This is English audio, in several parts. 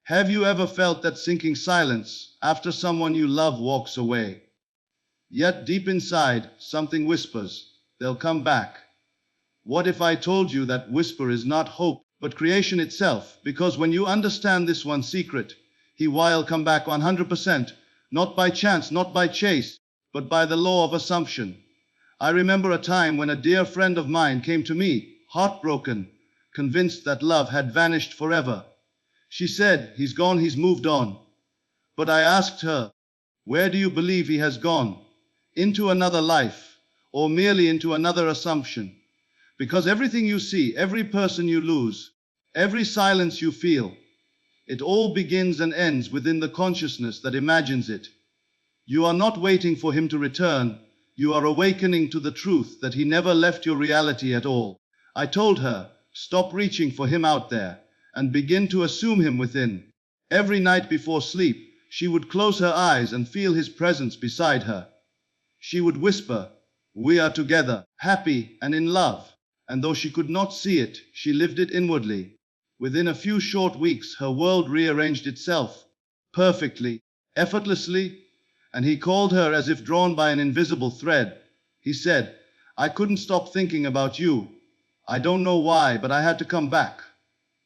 Have you ever felt that sinking silence after someone you love walks away? Yet deep inside, something whispers, they'll come back. What if I told you that whisper is not hope, but creation itself? Because when you understand this one secret, he will come back 100%, not by chance, not by chase, but by the law of assumption. I remember a time when a dear friend of mine came to me, heartbroken, convinced that love had vanished forever. She said, "He's gone, he's moved on." But I asked her, "Where do you believe he has gone? Into another life, or merely into another assumption?" Because everything you see, every person you lose, every silence you feel, it all begins and ends within the consciousness that imagines it. You are not waiting for him to return. You are awakening to the truth that he never left your reality at all. I told her, stop reaching for him out there and begin to assume him within. Every night before sleep, she would close her eyes and feel his presence beside her. She would whisper, "We are together, happy and in love." And though she could not see it, she lived it inwardly. Within a few short weeks, her world rearranged itself perfectly, effortlessly, and he called her as if drawn by an invisible thread. He said, "I couldn't stop thinking about you. I don't know why, but I had to come back."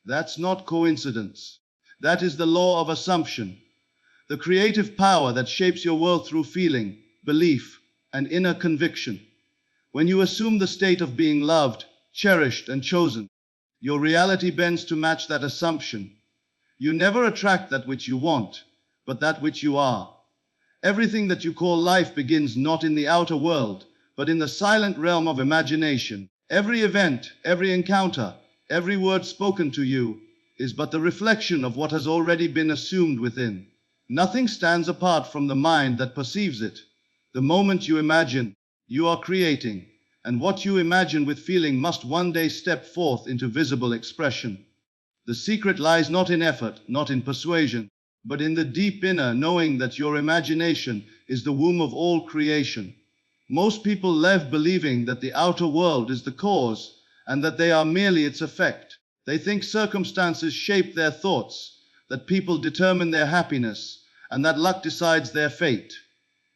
That's not coincidence. That is the law of assumption, the creative power that shapes your world through feeling, belief, and inner conviction. When you assume the state of being loved, cherished, and chosen, your reality bends to match that assumption. You never attract that which you want, but that which you are. Everything that you call life begins not in the outer world, but in the silent realm of imagination. Every event, every encounter, every word spoken to you is but the reflection of what has already been assumed within. Nothing stands apart from the mind that perceives it. The moment you imagine, you are creating, and what you imagine with feeling must one day step forth into visible expression. The secret lies not in effort, not in persuasion, but in the deep inner knowing that your imagination is the womb of all creation. Most people live believing that the outer world is the cause, and that they are merely its effect. They think circumstances shape their thoughts, that people determine their happiness, and that luck decides their fate.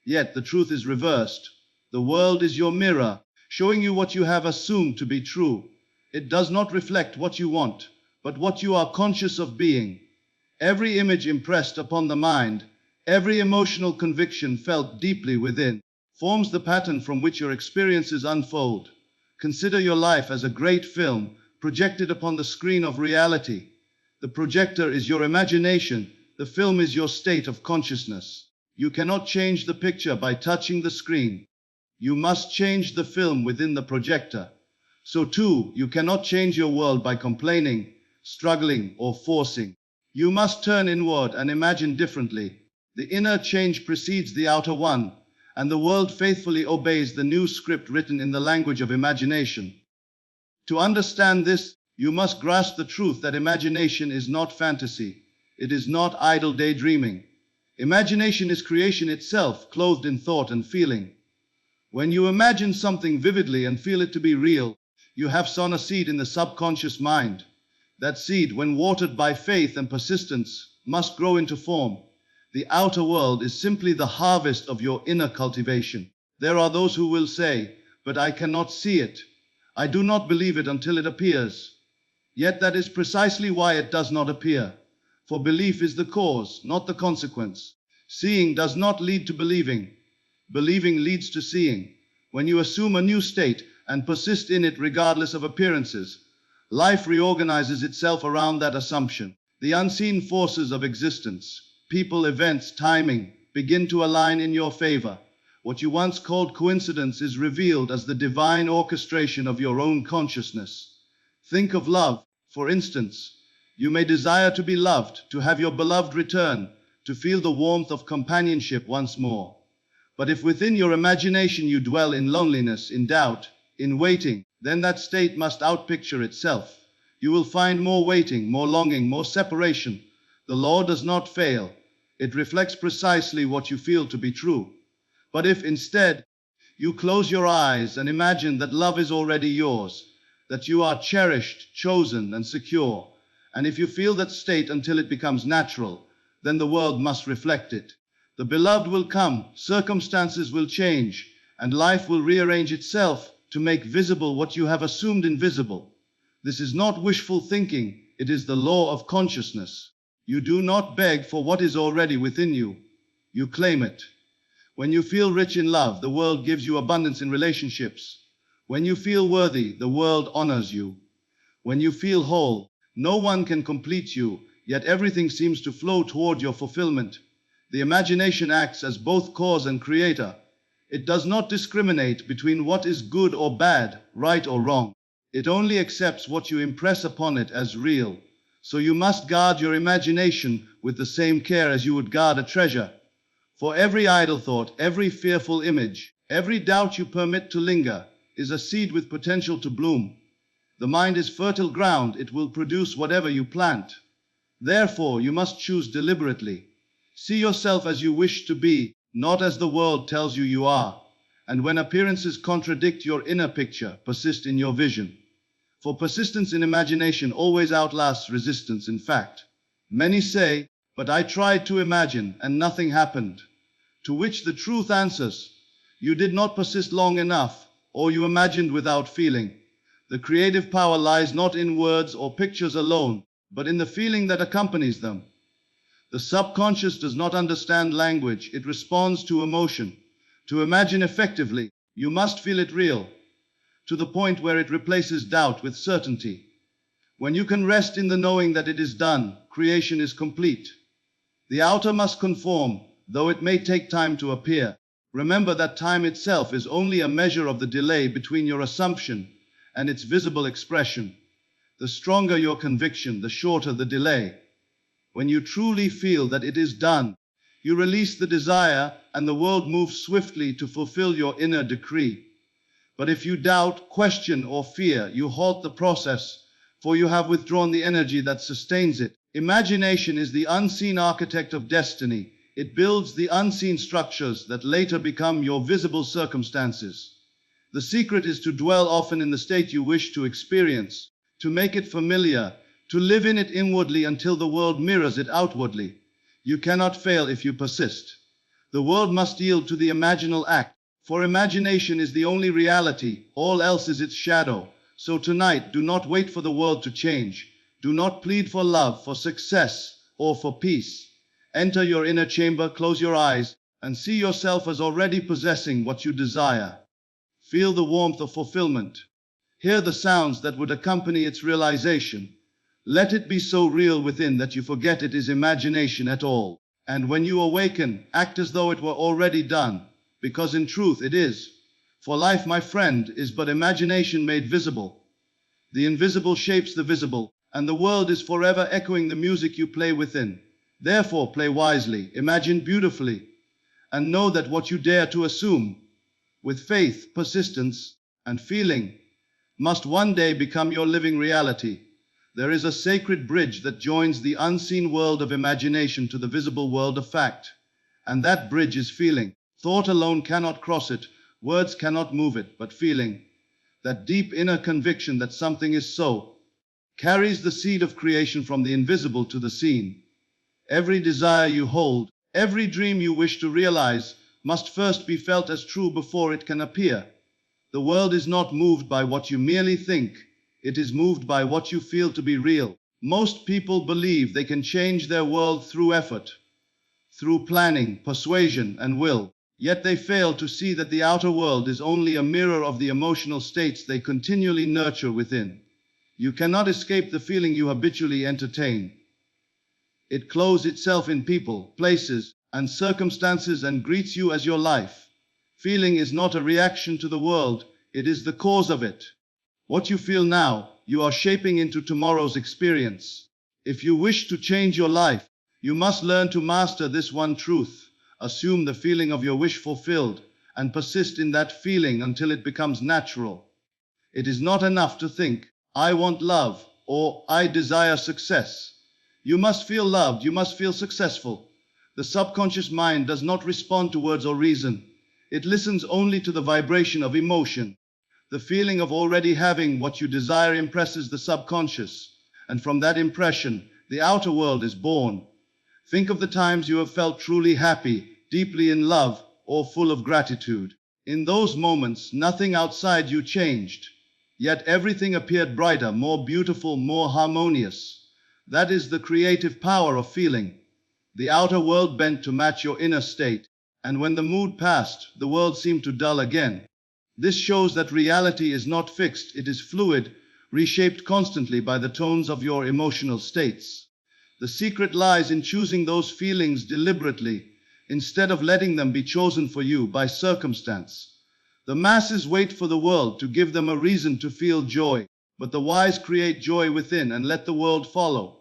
Yet the truth is reversed. The world is your mirror, showing you what you have assumed to be true. It does not reflect what you want, but what you are conscious of being. Every image impressed upon the mind, every emotional conviction felt deeply within, forms the pattern from which your experiences unfold. Consider your life as a great film projected upon the screen of reality. The projector is your imagination, the film is your state of consciousness. You cannot change the picture by touching the screen. You must change the film within the projector. So too, you cannot change your world by complaining, struggling, or forcing. You must turn inward and imagine differently. The inner change precedes the outer one, and the world faithfully obeys the new script written in the language of imagination. To understand this, you must grasp the truth that imagination is not fantasy. It is not idle daydreaming. Imagination is creation itself, clothed in thought and feeling. When you imagine something vividly and feel it to be real, you have sown a seed in the subconscious mind. That seed, when watered by faith and persistence, must grow into form. The outer world is simply the harvest of your inner cultivation. There are those who will say, "But I cannot see it. I do not believe it until it appears." Yet that is precisely why it does not appear. For belief is the cause, not the consequence. Seeing does not lead to believing. Believing leads to seeing. When you assume a new state and persist in it regardless of appearances, life reorganizes itself around that assumption. The unseen forces of existence, people, events, timing, begin to align in your favor. What you once called coincidence is revealed as the divine orchestration of your own consciousness. Think of love, for instance. You may desire to be loved, to have your beloved return, to feel the warmth of companionship once more. But if within your imagination you dwell in loneliness, in doubt, in waiting, then that state must outpicture itself. You will find more waiting, more longing, more separation. The law does not fail. It reflects precisely what you feel to be true. But if instead you close your eyes and imagine that love is already yours, that you are cherished, chosen, and secure, And if you feel that state until it becomes natural, then the world must reflect it. The beloved will come, circumstances will change, and life will rearrange itself to make visible what you have assumed invisible. This is not wishful thinking, it is the law of consciousness. You do not beg for what is already within you, you claim it. When you feel rich in love, the world gives you abundance in relationships. When you feel worthy, the world honors you. When you feel whole, no one can complete you, yet everything seems to flow toward your fulfillment. The imagination acts as both cause and creator. It does not discriminate between what is good or bad, right or wrong. It only accepts what you impress upon it as real. So you must guard your imagination with the same care as you would guard a treasure. For every idle thought, every fearful image, every doubt you permit to linger, is a seed with potential to bloom. The mind is fertile ground, it will produce whatever you plant. Therefore, you must choose deliberately. See yourself as you wish to be, not as the world tells you you are. And when appearances contradict your inner picture, persist in your vision. For persistence in imagination always outlasts resistance in fact. Many say, "But I tried to imagine and nothing happened." To which the truth answers, you did not persist long enough, or you imagined without feeling. The creative power lies not in words or pictures alone, but in the feeling that accompanies them. The subconscious does not understand language, it responds to emotion. To imagine effectively, you must feel it real, to the point where it replaces doubt with certainty. When you can rest in the knowing that it is done, creation is complete. The outer must conform, though it may take time to appear. Remember that time itself is only a measure of the delay between your assumption and its visible expression. The stronger your conviction, the shorter the delay. When you truly feel that it is done, you release the desire and the world moves swiftly to fulfill your inner decree. But if you doubt, question, or fear, you halt the process, for you have withdrawn the energy that sustains it. Imagination is the unseen architect of destiny. It builds the unseen structures that later become your visible circumstances. The secret is to dwell often in the state you wish to experience, to make it familiar, to live in it inwardly until the world mirrors it outwardly. You cannot fail if you persist. The world must yield to the imaginal act, for imagination is the only reality, all else is its shadow. So tonight, do not wait for the world to change. Do not plead for love, for success, or for peace. Enter your inner chamber, close your eyes, and see yourself as already possessing what you desire. Feel the warmth of fulfillment. Hear the sounds that would accompany its realization. Let it be so real within that you forget it is imagination at all. And when you awaken, act as though it were already done, because in truth it is. For life, my friend, is but imagination made visible. The invisible shapes the visible, and the world is forever echoing the music you play within. Therefore, play wisely, imagine beautifully, and know that what you dare to assume, with faith, persistence, and feeling, must one day become your living reality. There is a sacred bridge that joins the unseen world of imagination to the visible world of fact, and that bridge is feeling. Thought alone cannot cross it, words cannot move it, but feeling, that deep inner conviction that something is so, carries the seed of creation from the invisible to the seen. Every desire you hold, every dream you wish to realize, must first be felt as true before it can appear. The world is not moved by what you merely think, it is moved by what you feel to be real. Most people believe they can change their world through effort, through planning, persuasion, and will. Yet they fail to see that the outer world is only a mirror of the emotional states they continually nurture within. You cannot escape the feeling you habitually entertain. It clothes itself in people, places, and circumstances and greets you as your life. Feeling is not a reaction to the world, it is the cause of it. What you feel now, you are shaping into tomorrow's experience. If you wish to change your life, you must learn to master this one truth. Assume the feeling of your wish fulfilled, and persist in that feeling until it becomes natural. It is not enough to think, "I want love," or "I desire success." You must feel loved, you must feel successful. The subconscious mind does not respond to words or reason. It listens only to the vibration of emotion. The feeling of already having what you desire impresses the subconscious, and from that impression, the outer world is born. Think of the times you have felt truly happy, deeply in love, or full of gratitude. In those moments, nothing outside you changed, yet everything appeared brighter, more beautiful, more harmonious. That is the creative power of feeling. The outer world bent to match your inner state, and when the mood passed, the world seemed to dull again. This shows that reality is not fixed, it is fluid, reshaped constantly by the tones of your emotional states. The secret lies in choosing those feelings deliberately, instead of letting them be chosen for you by circumstance. The masses wait for the world to give them a reason to feel joy, but the wise create joy within and let the world follow.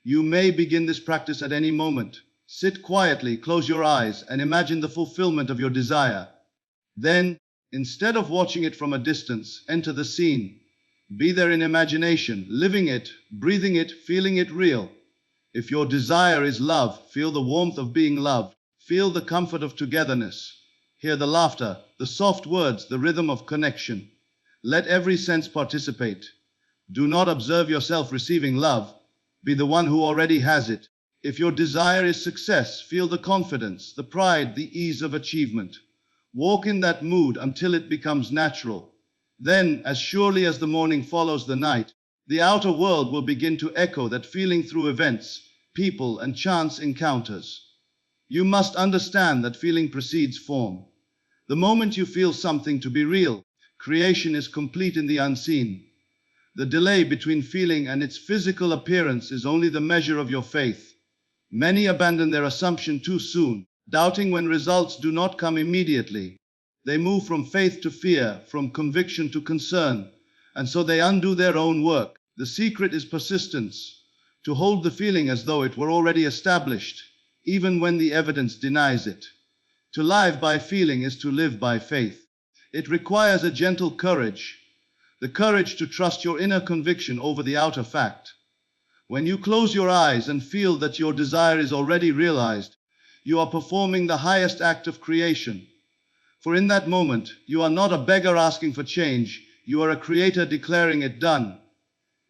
You may begin this practice at any moment. Sit quietly, close your eyes, and imagine the fulfillment of your desire. Then, instead of watching it from a distance, enter the scene. Be there in imagination, living it, breathing it, feeling it real. If your desire is love, feel the warmth of being loved. Feel the comfort of togetherness. Hear the laughter, the soft words, the rhythm of connection. Let every sense participate. Do not observe yourself receiving love. Be the one who already has it. If your desire is success, feel the confidence, the pride, the ease of achievement. Walk in that mood until it becomes natural. Then, as surely as the morning follows the night, the outer world will begin to echo that feeling through events, people, and chance encounters. You must understand that feeling precedes form. The moment you feel something to be real, creation is complete in the unseen. The delay between feeling and its physical appearance is only the measure of your faith. Many abandon their assumption too soon, doubting when results do not come immediately. They move from faith to fear, from conviction to concern, and so they undo their own work. The secret is persistence, to hold the feeling as though it were already established, even when the evidence denies it. To live by feeling is to live by faith. It requires a gentle courage, the courage to trust your inner conviction over the outer fact. When you close your eyes and feel that your desire is already realized, you are performing the highest act of creation. For in that moment, you are not a beggar asking for change, you are a creator declaring it done.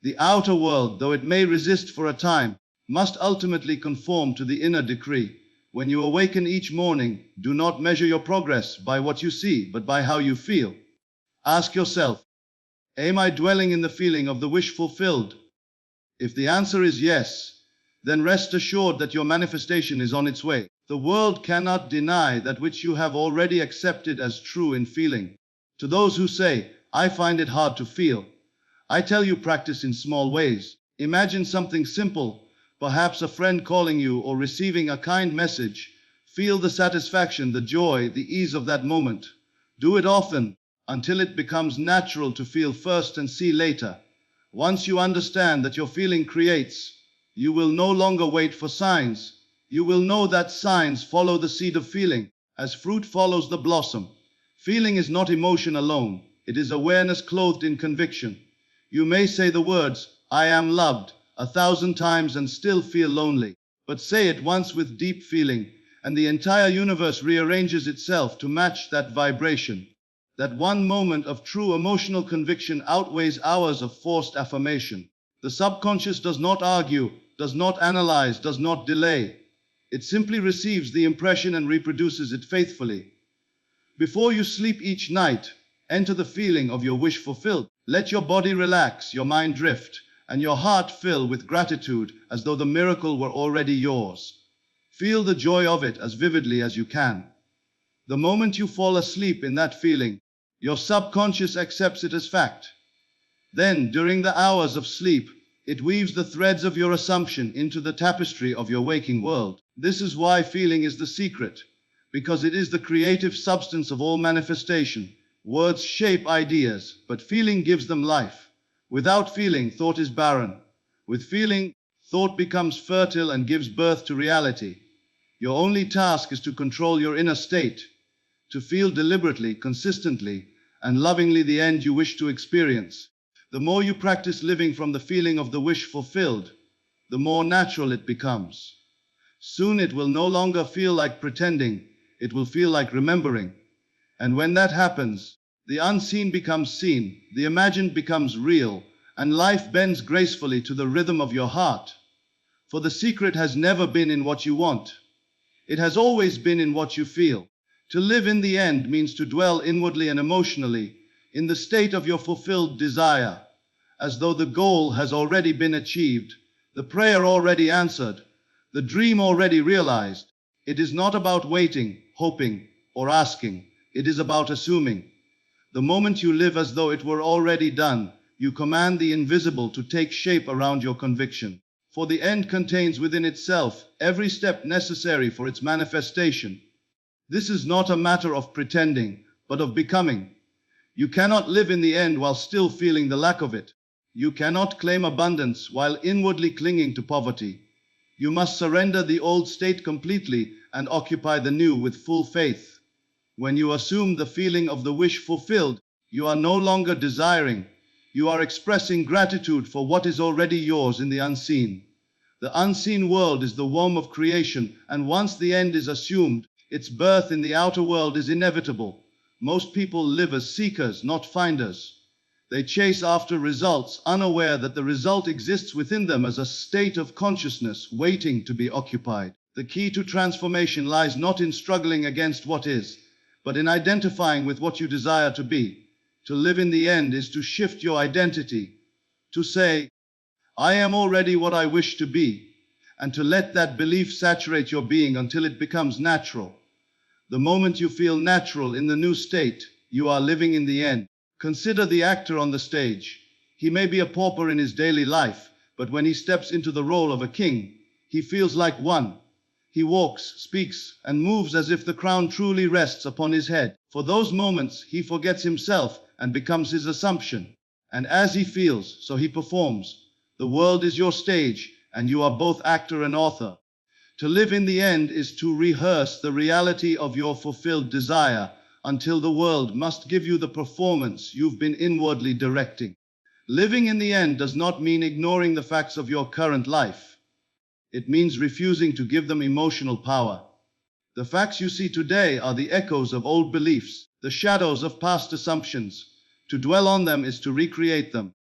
The outer world, though it may resist for a time, must ultimately conform to the inner decree. When you awaken each morning, do not measure your progress by what you see, but by how you feel. Ask yourself, am I dwelling in the feeling of the wish fulfilled? If the answer is yes, then rest assured that your manifestation is on its way. The world cannot deny that which you have already accepted as true in feeling. To those who say, I find it hard to feel, I tell you, practice in small ways. Imagine something simple, perhaps a friend calling you or receiving a kind message. Feel the satisfaction, the joy, the ease of that moment. Do it often, until it becomes natural to feel first and see later. Once you understand that your feeling creates, you will no longer wait for signs. You will know that signs follow the seed of feeling, as fruit follows the blossom. Feeling is not emotion alone, it is awareness clothed in conviction. You may say the words, I am loved, 1,000 times and still feel lonely. But say it once with deep feeling, and the entire universe rearranges itself to match that vibration. That one moment of true emotional conviction outweighs hours of forced affirmation. The subconscious does not argue, does not analyze, does not delay. It simply receives the impression and reproduces it faithfully. Before you sleep each night, enter the feeling of your wish fulfilled. Let your body relax, your mind drift, and your heart fill with gratitude as though the miracle were already yours. Feel the joy of it as vividly as you can. The moment you fall asleep in that feeling, your subconscious accepts it as fact. Then, during the hours of sleep, it weaves the threads of your assumption into the tapestry of your waking world. This is why feeling is the secret, because it is the creative substance of all manifestation. Words shape ideas, but feeling gives them life. Without feeling, thought is barren. With feeling, thought becomes fertile and gives birth to reality. Your only task is to control your inner state, to feel deliberately, consistently, and lovingly the end you wish to experience. The more you practice living from the feeling of the wish fulfilled, the more natural it becomes. Soon it will no longer feel like pretending, it will feel like remembering. And when that happens, the unseen becomes seen, the imagined becomes real, and life bends gracefully to the rhythm of your heart. For the secret has never been in what you want. It has always been in what you feel. To live in the end means to dwell inwardly and emotionally in the state of your fulfilled desire, as though the goal has already been achieved, the prayer already answered, the dream already realized. It is not about waiting, hoping, or asking. It is about assuming. The moment you live as though it were already done, you command the invisible to take shape around your conviction. For the end contains within itself every step necessary for its manifestation. This is not a matter of pretending, but of becoming. You cannot live in the end while still feeling the lack of it. You cannot claim abundance while inwardly clinging to poverty. You must surrender the old state completely and occupy the new with full faith. When you assume the feeling of the wish fulfilled, you are no longer desiring. You are expressing gratitude for what is already yours in the unseen. The unseen world is the womb of creation, and once the end is assumed, its birth in the outer world is inevitable. Most people live as seekers, not finders. They chase after results, unaware that the result exists within them as a state of consciousness waiting to be occupied. The key to transformation lies not in struggling against what is, but in identifying with what you desire to be. To live in the end is to shift your identity, to say, I am already what I wish to be, and to let that belief saturate your being until it becomes natural. The moment you feel natural in the new state, you are living in the end. Consider the actor on the stage. He may be a pauper in his daily life, but when he steps into the role of a king, he feels like one. He walks, speaks, and moves as if the crown truly rests upon his head. For those moments, he forgets himself and becomes his assumption. And as he feels, so he performs. The world is your stage, and you are both actor and author. To live in the end is to rehearse the reality of your fulfilled desire, until the world must give you the performance you've been inwardly directing. Living in the end does not mean ignoring the facts of your current life. It means refusing to give them emotional power. The facts you see today are the echoes of old beliefs, the shadows of past assumptions. To dwell on them is to recreate them.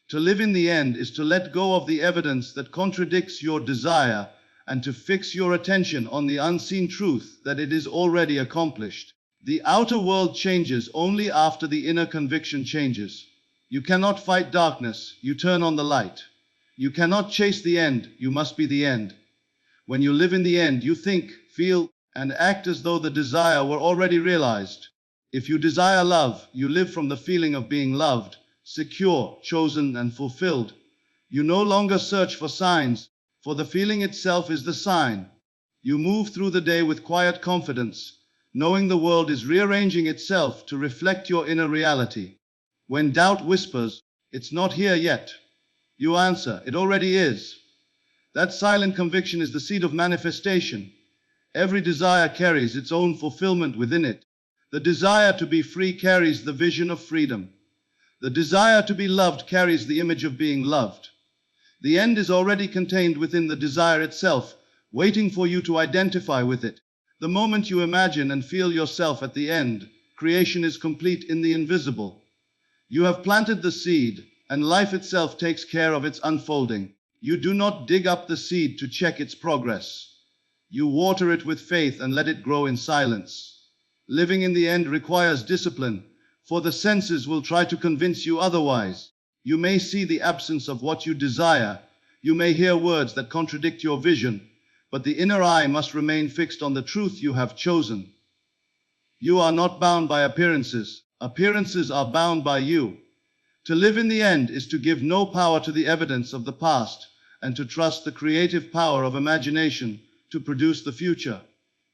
To live in the end is to let go of the evidence that contradicts your desire and to fix your attention on the unseen truth that it is already accomplished. The outer world changes only after the inner conviction changes. You cannot fight darkness, you turn on the light. You cannot chase the end, you must be the end. When you live in the end, you think, feel, and act as though the desire were already realized. If you desire love, you live from the feeling of being loved, secure, chosen, and fulfilled. You no longer search for signs, for the feeling itself is the sign. You move through the day with quiet confidence, knowing the world is rearranging itself to reflect your inner reality. When doubt whispers, "It's not here yet," you answer, "It already is." That silent conviction is the seed of manifestation. Every desire carries its own fulfillment within it. The desire to be free carries the vision of freedom. The desire to be loved carries the image of being loved. The end is already contained within the desire itself, waiting for you to identify with it. The moment you imagine and feel yourself at the end, creation is complete in the invisible. You have planted the seed, and life itself takes care of its unfolding. You do not dig up the seed to check its progress. You water it with faith and let it grow in silence. Living in the end requires discipline, for the senses will try to convince you otherwise. You may see the absence of what you desire. You may hear words that contradict your vision, but the inner eye must remain fixed on the truth you have chosen. You are not bound by appearances. Appearances are bound by you. To live in the end is to give no power to the evidence of the past and to trust the creative power of imagination to produce the future.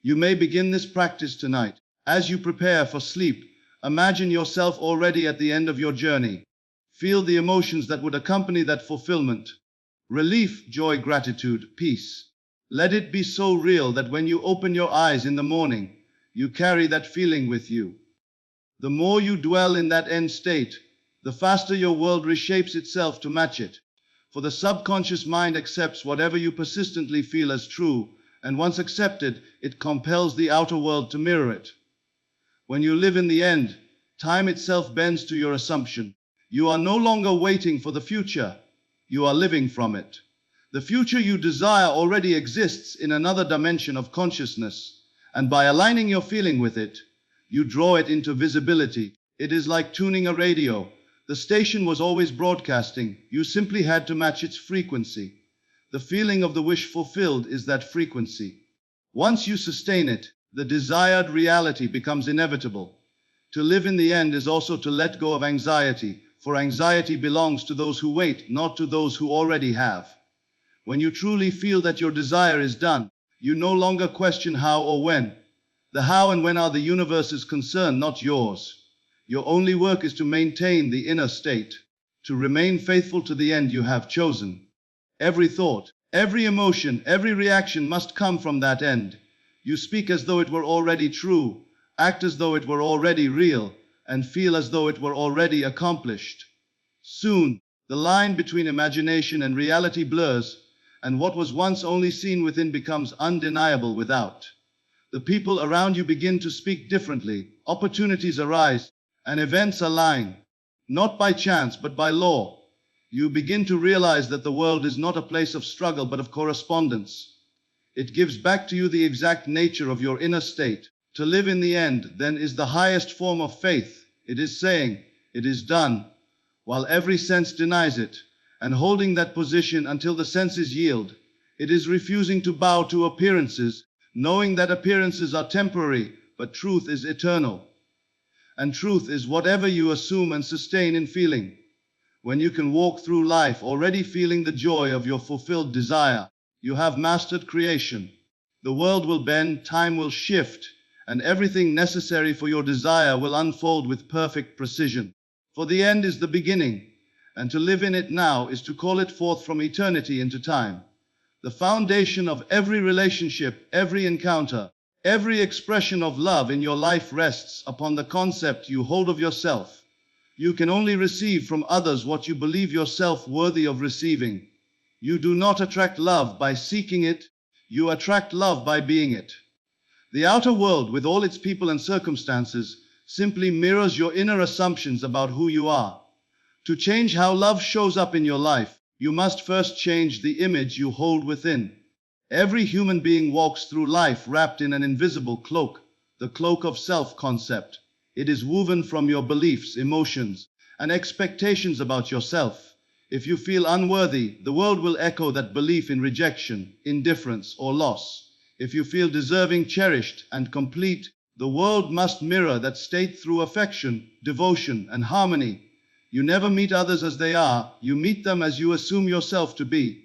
You may begin this practice tonight. As you prepare for sleep, imagine yourself already at the end of your journey. Feel the emotions that would accompany that fulfillment. Relief, joy, gratitude, peace. Let it be so real that when you open your eyes in the morning, you carry that feeling with you. The more you dwell in that end state, the faster your world reshapes itself to match it. For the subconscious mind accepts whatever you persistently feel as true, and once accepted, it compels the outer world to mirror it. When you live in the end, time itself bends to your assumption. You are no longer waiting for the future. You are living from it. The future you desire already exists in another dimension of consciousness, and by aligning your feeling with it, you draw it into visibility. It is like tuning a radio. The station was always broadcasting. You simply had to match its frequency. The feeling of the wish fulfilled is that frequency. Once you sustain it, the desired reality becomes inevitable. To live in the end is also to let go of anxiety, for anxiety belongs to those who wait, not to those who already have. When you truly feel that your desire is done, you no longer question how or when. The how and when are the universe's concern, not yours. Your only work is to maintain the inner state, to remain faithful to the end you have chosen. Every thought, every emotion, every reaction must come from that end. You speak as though it were already true, act as though it were already real, and feel as though it were already accomplished. Soon, the line between imagination and reality blurs, and what was once only seen within becomes undeniable without. The people around you begin to speak differently, opportunities arise, and events align, not by chance but by law. You begin to realize that the world is not a place of struggle but of correspondence. It gives back to you the exact nature of your inner state. To live in the end, then, is the highest form of faith. It is saying, "It is done," while every sense denies it, and holding that position until the senses yield. It is refusing to bow to appearances, knowing that appearances are temporary, but truth is eternal. And truth is whatever you assume and sustain in feeling. When you can walk through life already feeling the joy of your fulfilled desire, you have mastered creation. The world will bend, time will shift, and everything necessary for your desire will unfold with perfect precision. For the end is the beginning, and to live in it now is to call it forth from eternity into time. The foundation of every relationship, every encounter, every expression of love in your life rests upon the concept you hold of yourself. You can only receive from others what you believe yourself worthy of receiving. You do not attract love by seeking it, you attract love by being it. The outer world, with all its people and circumstances, simply mirrors your inner assumptions about who you are. To change how love shows up in your life, you must first change the image you hold within. Every human being walks through life wrapped in an invisible cloak, the cloak of self-concept. It is woven from your beliefs, emotions, and expectations about yourself. If you feel unworthy, the world will echo that belief in rejection, indifference, or loss. If you feel deserving, cherished, and complete, the world must mirror that state through affection, devotion, and harmony. You never meet others as they are, you meet them as you assume yourself to be.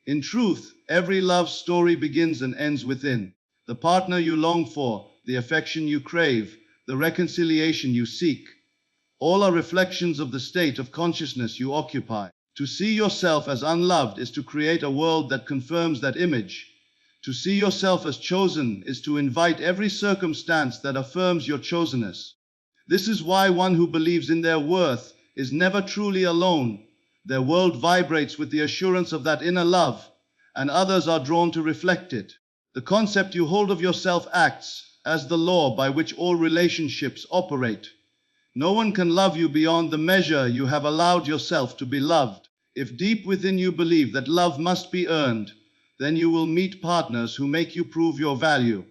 In truth, every love story begins and ends within. The partner you long for, the affection you crave, the reconciliation you seek, all are reflections of the state of consciousness you occupy. To see yourself as unloved is to create a world that confirms that image. To see yourself as chosen is to invite every circumstance that affirms your chosenness. This is why one who believes in their worth is never truly alone. Their world vibrates with the assurance of that inner love, and others are drawn to reflect it. The concept you hold of yourself acts as the law by which all relationships operate. No one can love you beyond the measure you have allowed yourself to be loved. If deep within you believe that love must be earned, then you will meet partners who make you prove your value.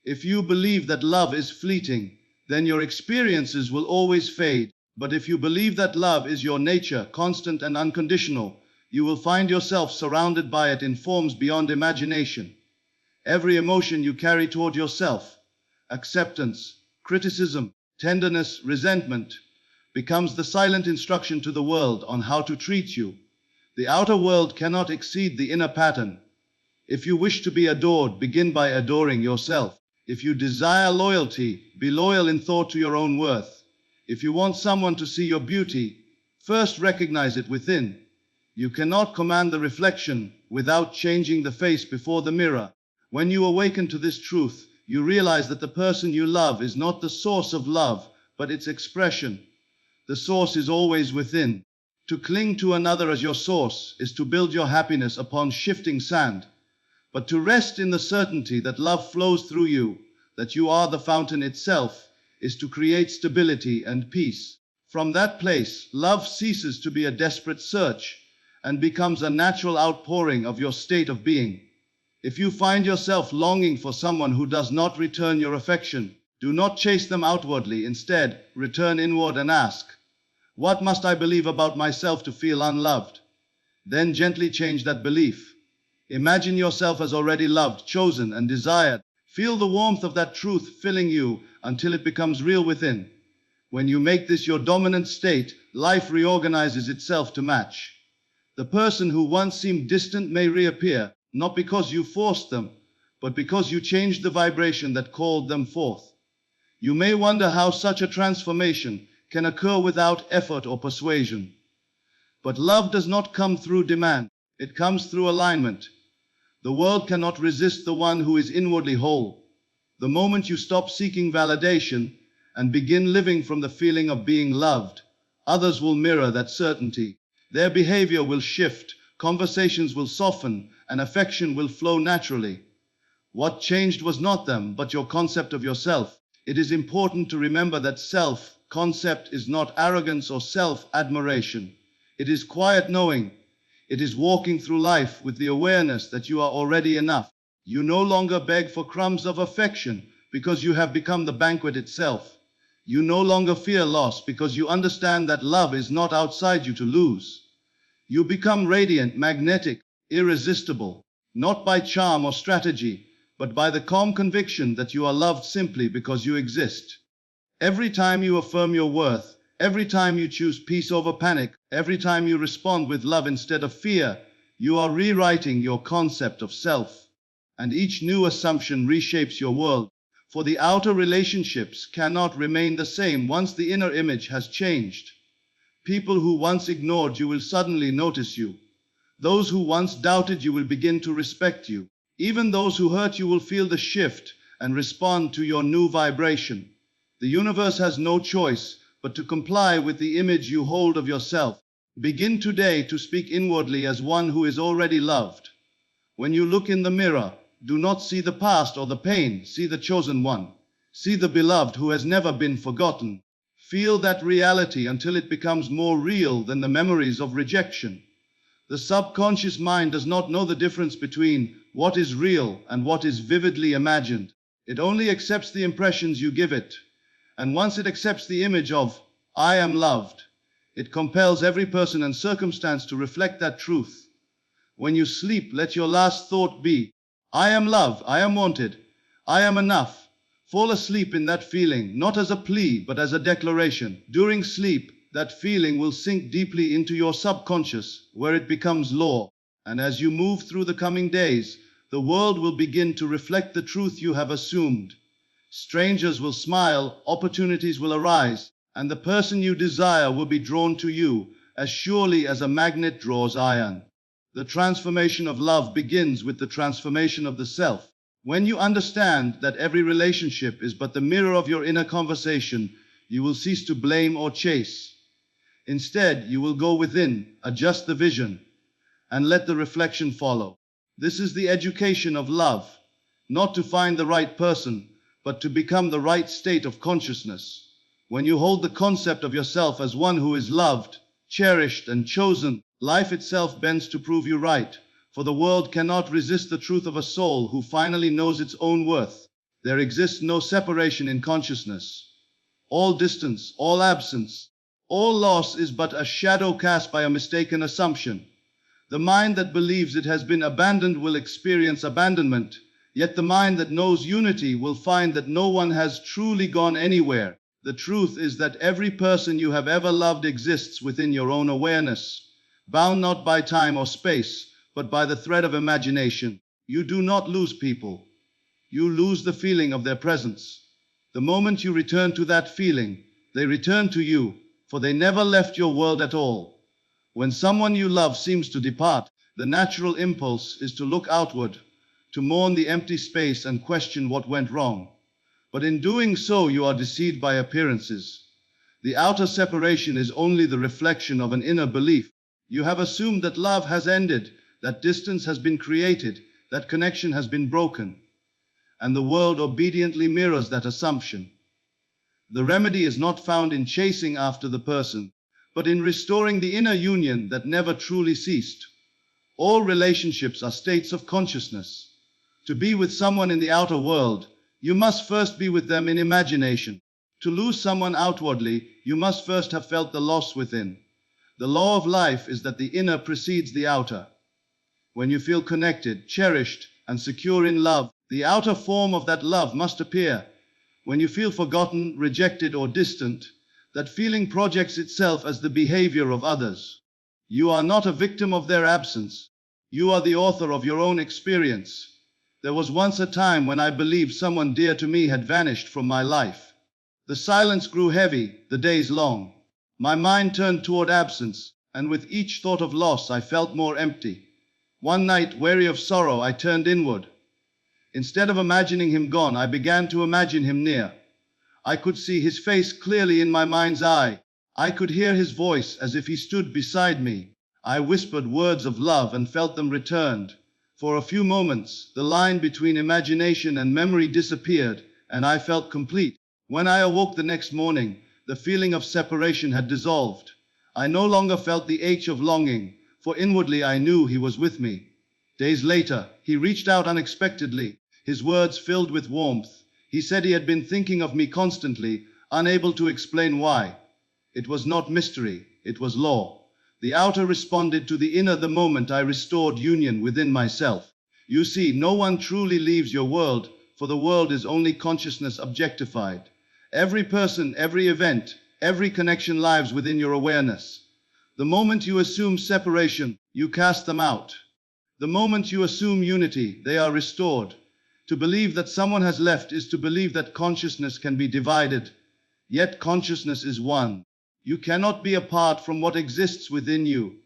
If you believe that love is fleeting, then your experiences will always fade. But if you believe that love is your nature, constant and unconditional, you will find yourself surrounded by it in forms beyond imagination. Every emotion you carry toward yourself, acceptance, criticism, tenderness, resentment, becomes the silent instruction to the world on how to treat you. The outer world cannot exceed the inner pattern. If you wish to be adored, begin by adoring yourself. If you desire loyalty, be loyal in thought to your own worth. If you want someone to see your beauty, first recognize it within. You cannot command the reflection without changing the face before the mirror. When you awaken to this truth, you realize that the person you love is not the source of love, but its expression. The source is always within. To cling to another as your source is to build your happiness upon shifting sand. But to rest in the certainty that love flows through you, that you are the fountain itself, is to create stability and peace. From that place, love ceases to be a desperate search and becomes a natural outpouring of your state of being. If you find yourself longing for someone who does not return your affection, do not chase them outwardly. Instead, return inward and ask, "What must I believe about myself to feel unloved?" Then gently change that belief. Imagine yourself as already loved, chosen, and desired. Feel the warmth of that truth filling you until it becomes real within. When you make this your dominant state, life reorganizes itself to match. The person who once seemed distant may reappear, not because you forced them, but because you changed the vibration that called them forth. You may wonder how such a transformation can occur without effort or persuasion. But love does not come through demand, it comes through alignment. The world cannot resist the one who is inwardly whole. The moment you stop seeking validation and begin living from the feeling of being loved, others will mirror that certainty. Their behavior will shift, conversations will soften, and affection will flow naturally. What changed was not them, but your concept of yourself. It is important to remember that self-concept is not arrogance or self-admiration. It is quiet knowing. It is walking through life with the awareness that you are already enough. You no longer beg for crumbs of affection because you have become the banquet itself. You no longer fear loss because you understand that love is not outside you to lose. You become radiant, magnetic, irresistible, not by charm or strategy, but by the calm conviction that you are loved simply because you exist. Every time you affirm your worth, every time you choose peace over panic, every time you respond with love instead of fear, you are rewriting your concept of self. And each new assumption reshapes your world. For the outer relationships cannot remain the same once the inner image has changed. People who once ignored you will suddenly notice you. Those who once doubted you will begin to respect you. Even those who hurt you will feel the shift and respond to your new vibration. The universe has no choice but to comply with the image you hold of yourself. Begin today to speak inwardly as one who is already loved. When you look in the mirror, do not see the past or the pain, see the chosen one. See the beloved who has never been forgotten. Feel that reality until it becomes more real than the memories of rejection. The subconscious mind does not know the difference between what is real and what is vividly imagined. It only accepts the impressions you give it. And once it accepts the image of, "I am loved," it compels every person and circumstance to reflect that truth. When you sleep, let your last thought be, "I am loved, I am wanted, I am enough." Fall asleep in that feeling, not as a plea, but as a declaration. During sleep, that feeling will sink deeply into your subconscious, where it becomes law. And as you move through the coming days, the world will begin to reflect the truth you have assumed. Strangers will smile, opportunities will arise, and the person you desire will be drawn to you, as surely as a magnet draws iron. The transformation of love begins with the transformation of the self. When you understand that every relationship is but the mirror of your inner conversation, you will cease to blame or chase. Instead, you will go within, adjust the vision, and let the reflection follow. This is the education of love, not to find the right person, but to become the right state of consciousness. When you hold the concept of yourself as one who is loved, cherished, and chosen, life itself bends to prove you right, for the world cannot resist the truth of a soul who finally knows its own worth. There exists no separation in consciousness. All distance, all absence, all loss is but a shadow cast by a mistaken assumption. The mind that believes it has been abandoned will experience abandonment, yet the mind that knows unity will find that no one has truly gone anywhere. The truth is that every person you have ever loved exists within your own awareness, bound not by time or space, but by the thread of imagination. You do not lose people. You lose the feeling of their presence. The moment you return to that feeling, they return to you, for they never left your world at all. When someone you love seems to depart, the natural impulse is to look outward, to mourn the empty space and question what went wrong. But in doing so, you are deceived by appearances. The outer separation is only the reflection of an inner belief. You have assumed that love has ended, that distance has been created, that connection has been broken. And the world obediently mirrors that assumption. The remedy is not found in chasing after the person, but in restoring the inner union that never truly ceased. All relationships are states of consciousness. To be with someone in the outer world, you must first be with them in imagination. To lose someone outwardly, you must first have felt the loss within. The law of life is that the inner precedes the outer. When you feel connected, cherished, and secure in love, the outer form of that love must appear. When you feel forgotten, rejected, or distant, that feeling projects itself as the behavior of others. You are not a victim of their absence. You are the author of your own experience. There was once a time when I believed someone dear to me had vanished from my life. The silence grew heavy, the days long. My mind turned toward absence, and with each thought of loss I felt more empty. One night, weary of sorrow, I turned inward. Instead of imagining him gone, I began to imagine him near. I could see his face clearly in my mind's eye. I could hear his voice as if he stood beside me. I whispered words of love and felt them returned. For a few moments, the line between imagination and memory disappeared, and I felt complete. When I awoke the next morning, the feeling of separation had dissolved. I no longer felt the ache of longing, for inwardly I knew he was with me. Days later, he reached out unexpectedly, his words filled with warmth. He said he had been thinking of me constantly, unable to explain why. It was not mystery, it was law. The outer responded to the inner the moment I restored union within myself. You see, no one truly leaves your world, for the world is only consciousness objectified. Every person, every event, every connection lives within your awareness. The moment you assume separation, you cast them out. The moment you assume unity, they are restored. To believe that someone has left is to believe that consciousness can be divided. Yet consciousness is one. You cannot be apart from what exists within you.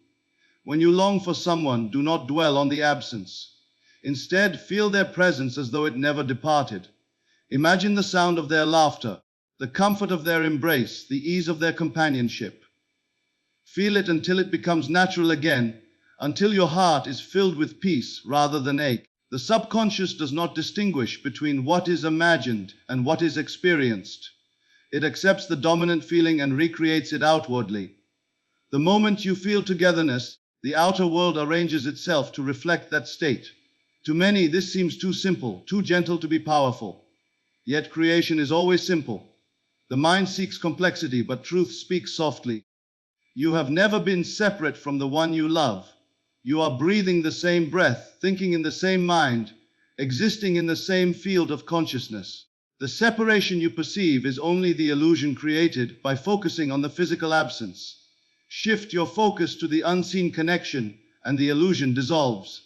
When you long for someone, do not dwell on the absence. Instead, feel their presence as though it never departed. Imagine the sound of their laughter, the comfort of their embrace, the ease of their companionship. Feel it until it becomes natural again, until your heart is filled with peace rather than ache. The subconscious does not distinguish between what is imagined and what is experienced. It accepts the dominant feeling and recreates it outwardly. The moment you feel togetherness, the outer world arranges itself to reflect that state. To many, this seems too simple, too gentle to be powerful. Yet creation is always simple. The mind seeks complexity, but truth speaks softly. You have never been separate from the one you love. You are breathing the same breath, thinking in the same mind, existing in the same field of consciousness. The separation you perceive is only the illusion created by focusing on the physical absence. Shift your focus to the unseen connection, and the illusion dissolves.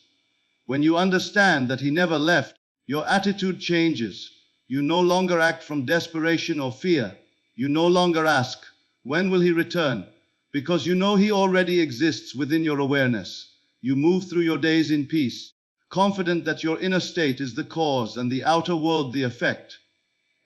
When you understand that he never left, your attitude changes. You no longer act from desperation or fear. You no longer ask, when will he return? Because you know he already exists within your awareness. You move through your days in peace, confident that your inner state is the cause and the outer world the effect.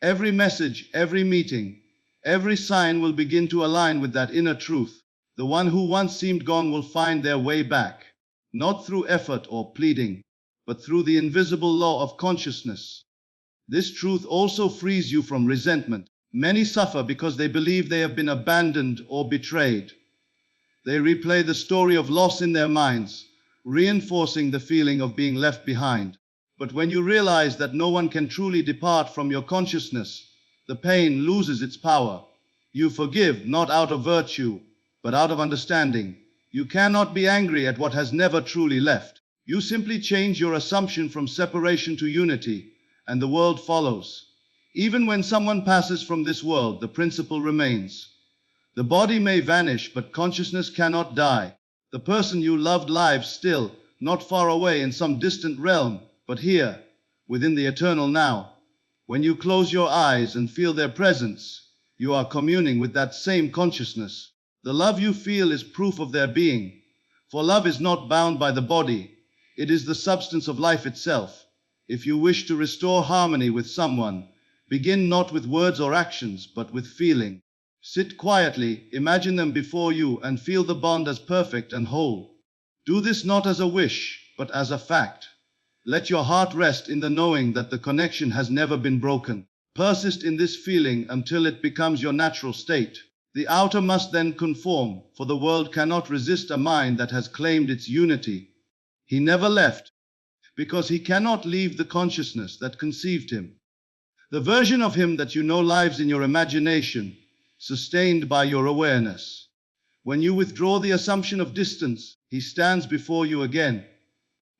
Every message, every meeting, every sign will begin to align with that inner truth. The one who once seemed gone will find their way back, not through effort or pleading, but through the invisible law of consciousness. This truth also frees you from resentment. Many suffer because they believe they have been abandoned or betrayed. They replay the story of loss in their minds, reinforcing the feeling of being left behind. But when you realize that no one can truly depart from your consciousness, the pain loses its power. You forgive not out of virtue, but out of understanding. You cannot be angry at what has never truly left. You simply change your assumption from separation to unity, and the world follows. Even when someone passes from this world, the principle remains. The body may vanish, but consciousness cannot die. The person you loved lives still, not far away in some distant realm, but here, within the eternal now. When you close your eyes and feel their presence, you are communing with that same consciousness. The love you feel is proof of their being, for love is not bound by the body. It is the substance of life itself. If you wish to restore harmony with someone, begin not with words or actions, but with feeling. Sit quietly, imagine them before you, and feel the bond as perfect and whole. Do this not as a wish, but as a fact. Let your heart rest in the knowing that the connection has never been broken. Persist in this feeling until it becomes your natural state. The outer must then conform, for the world cannot resist a mind that has claimed its unity. He never left, because he cannot leave the consciousness that conceived him. The version of him that you know lives in your imagination, sustained by your awareness. When you withdraw the assumption of distance, he stands before you again.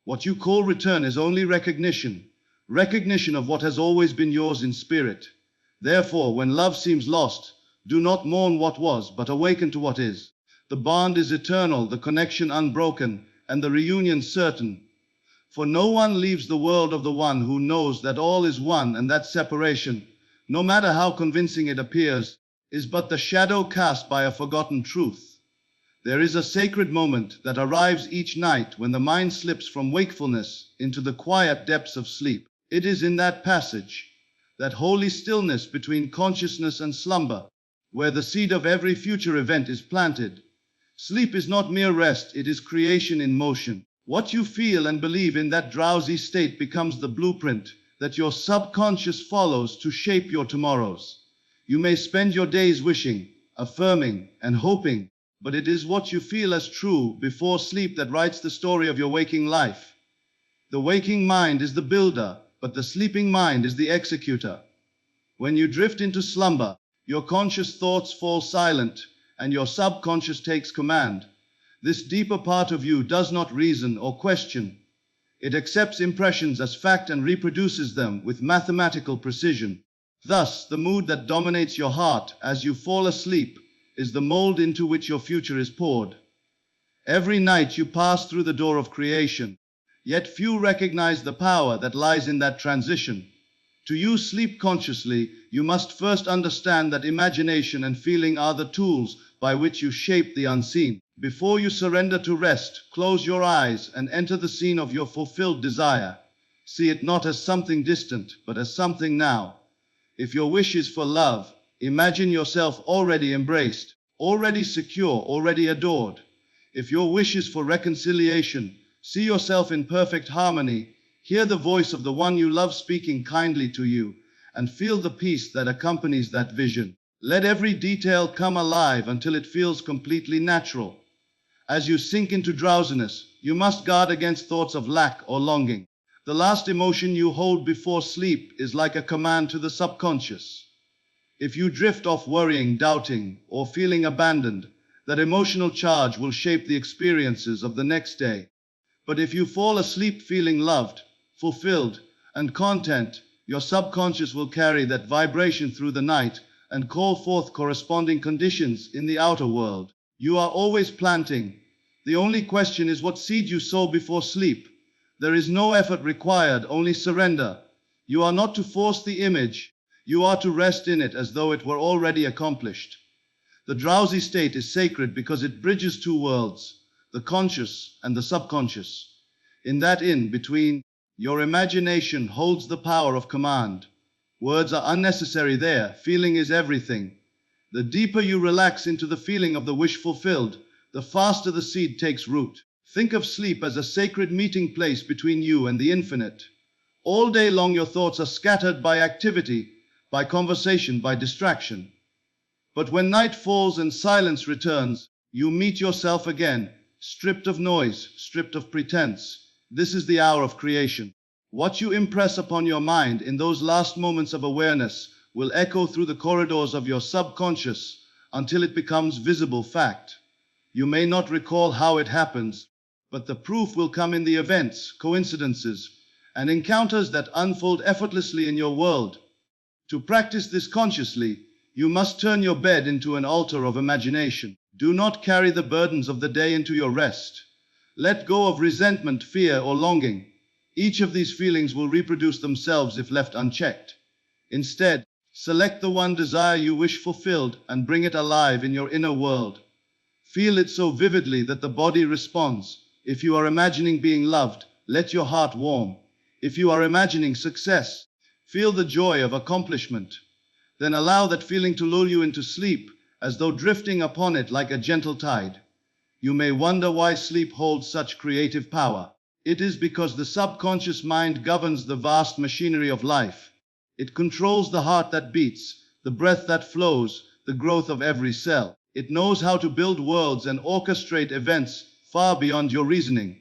What you call return is only recognition of what has always been yours in spirit. Therefore, when love seems lost, do not mourn what was, but awaken to what is. The bond is eternal, the connection unbroken, and the reunion certain. For no one leaves the world of the one who knows that all is one, and that separation, no matter how convincing it appears, is but the shadow cast by a forgotten truth. There is a sacred moment that arrives each night when the mind slips from wakefulness into the quiet depths of sleep. It is in that passage, that holy stillness between consciousness and slumber, where the seed of every future event is planted. Sleep is not mere rest, it is creation in motion. What you feel and believe in that drowsy state becomes the blueprint that your subconscious follows to shape your tomorrows. You may spend your days wishing, affirming, and hoping, but it is what you feel as true before sleep that writes the story of your waking life. The waking mind is the builder, but the sleeping mind is the executor. When you drift into slumber, your conscious thoughts fall silent, and your subconscious takes command. This deeper part of you does not reason or question. It accepts impressions as fact and reproduces them with mathematical precision. Thus, the mood that dominates your heart as you fall asleep is the mold into which your future is poured. Every night you pass through the door of creation, yet few recognize the power that lies in that transition. To use sleep consciously, you must first understand that imagination and feeling are the tools by which you shape the unseen. Before you surrender to rest, close your eyes and enter the scene of your fulfilled desire. See it not as something distant, but as something now. If your wish is for love, imagine yourself already embraced, already secure, already adored. If your wish is for reconciliation, see yourself in perfect harmony. Hear the voice of the one you love speaking kindly to you, and feel the peace that accompanies that vision. Let every detail come alive until it feels completely natural. As you sink into drowsiness, you must guard against thoughts of lack or longing. The last emotion you hold before sleep is like a command to the subconscious. If you drift off worrying, doubting, or feeling abandoned, that emotional charge will shape the experiences of the next day. But if you fall asleep feeling loved, fulfilled, and content, your subconscious will carry that vibration through the night and call forth corresponding conditions in the outer world. You are always planting. The only question is what seed you sow before sleep. There is no effort required, only surrender. You are not to force the image. You are to rest in it as though it were already accomplished. The drowsy state is sacred because it bridges two worlds, the conscious and the subconscious. In that in-between, your imagination holds the power of command. Words are unnecessary there, feeling is everything. The deeper you relax into the feeling of the wish fulfilled, the faster the seed takes root. Think of sleep as a sacred meeting place between you and the infinite. All day long your thoughts are scattered by activity, by conversation, by distraction. But when night falls and silence returns, you meet yourself again, stripped of noise, stripped of pretense. This is the hour of creation. What you impress upon your mind in those last moments of awareness will echo through the corridors of your subconscious until it becomes visible fact. You may not recall how it happens, but the proof will come in the events, coincidences, and encounters that unfold effortlessly in your world. To practice this consciously, you must turn your bed into an altar of imagination. Do not carry the burdens of the day into your rest. Let go of resentment, fear, or longing. Each of these feelings will reproduce themselves if left unchecked. Instead, select the one desire you wish fulfilled and bring it alive in your inner world. Feel it so vividly that the body responds. If you are imagining being loved, let your heart warm. If you are imagining success, feel the joy of accomplishment. Then allow that feeling to lull you into sleep, as though drifting upon it like a gentle tide. You may wonder why sleep holds such creative power. It is because the subconscious mind governs the vast machinery of life. It controls the heart that beats, the breath that flows, the growth of every cell. It knows how to build worlds and orchestrate events far beyond your reasoning.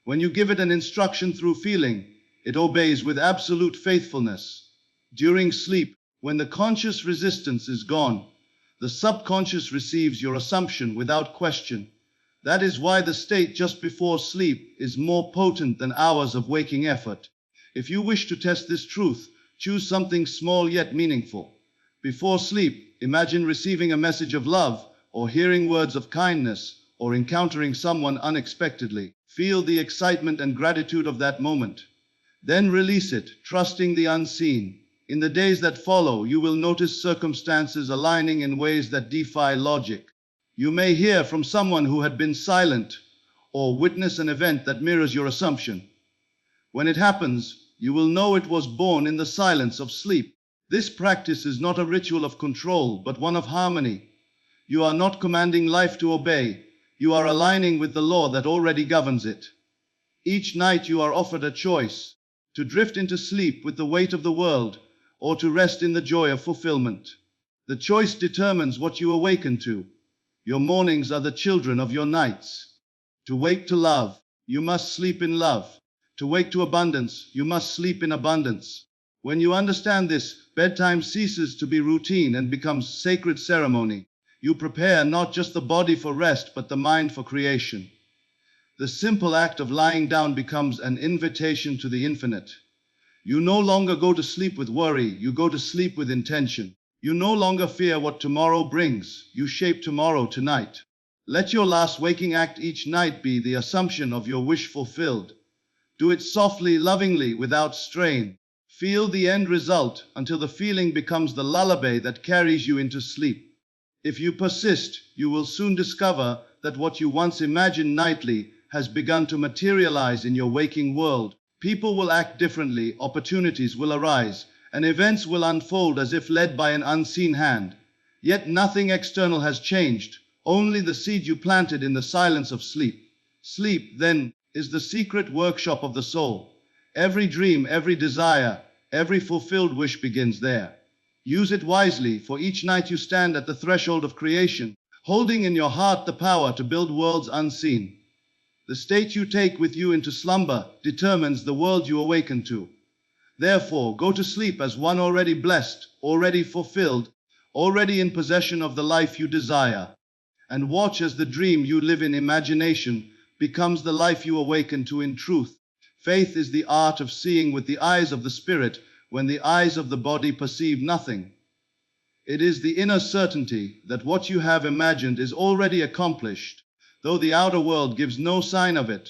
When you give it an instruction through feeling, it obeys with absolute faithfulness. During sleep, when the conscious resistance is gone, the subconscious receives your assumption without question. That is why the state just before sleep is more potent than hours of waking effort. If you wish to test this truth, choose something small yet meaningful. Before sleep, imagine receiving a message of love, or hearing words of kindness, or encountering someone unexpectedly. Feel the excitement and gratitude of that moment. Then release it, trusting the unseen. In the days that follow, you will notice circumstances aligning in ways that defy logic. You may hear from someone who had been silent, or witness an event that mirrors your assumption. When it happens, you will know it was born in the silence of sleep. This practice is not a ritual of control, but one of harmony. You are not commanding life to obey. You are aligning with the law that already governs it. Each night you are offered a choice: to drift into sleep with the weight of the world, or to rest in the joy of fulfillment. The choice determines what you awaken to. Your mornings are the children of your nights. To wake to love, you must sleep in love. To wake to abundance, you must sleep in abundance. When you understand this, bedtime ceases to be routine and becomes sacred ceremony. You prepare not just the body for rest, but the mind for creation. The simple act of lying down becomes an invitation to the infinite. You no longer go to sleep with worry, you go to sleep with intention. You no longer fear what tomorrow brings, you shape tomorrow tonight. Let your last waking act each night be the assumption of your wish fulfilled. Do it softly, lovingly, without strain. Feel the end result until the feeling becomes the lullaby that carries you into sleep. If you persist, you will soon discover that what you once imagined nightly has begun to materialize in your waking world. People will act differently, opportunities will arise, and events will unfold as if led by an unseen hand. Yet nothing external has changed, only the seed you planted in the silence of sleep. Sleep, then, is the secret workshop of the soul. Every dream, every desire, every fulfilled wish begins there. Use it wisely, for each night you stand at the threshold of creation, holding in your heart the power to build worlds unseen. The state you take with you into slumber determines the world you awaken to. Therefore, go to sleep as one already blessed, already fulfilled, already in possession of the life you desire. And watch as the dream you live in imagination becomes the life you awaken to in truth. Faith is the art of seeing with the eyes of the spirit when the eyes of the body perceive nothing. It is the inner certainty that what you have imagined is already accomplished, though the outer world gives no sign of it.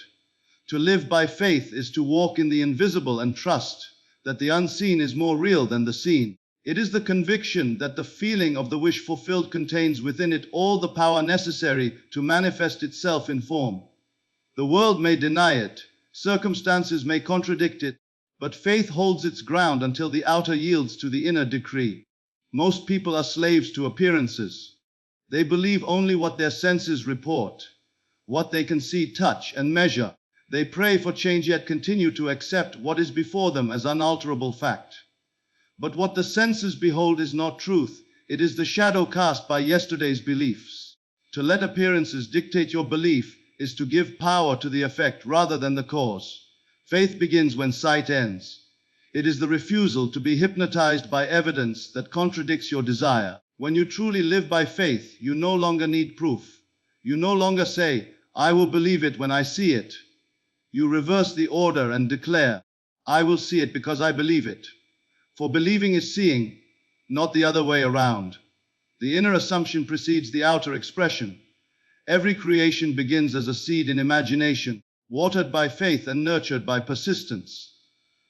To live by faith is to walk in the invisible and trust that the unseen is more real than the seen. It is the conviction that the feeling of the wish fulfilled contains within it all the power necessary to manifest itself in form. The world may deny it, circumstances may contradict it, but faith holds its ground until the outer yields to the inner decree. Most people are slaves to appearances. They believe only what their senses report, what they can see, touch, and measure. They pray for change yet continue to accept what is before them as unalterable fact. But what the senses behold is not truth. It is the shadow cast by yesterday's beliefs. To let appearances dictate your belief is to give power to the effect rather than the cause. Faith begins when sight ends. It is the refusal to be hypnotized by evidence that contradicts your desire. When you truly live by faith, you no longer need proof. You no longer say, "I will believe it when I see it." You reverse the order and declare, "I will see it because I believe it." For believing is seeing, not the other way around. The inner assumption precedes the outer expression. Every creation begins as a seed in imagination, watered by faith and nurtured by persistence.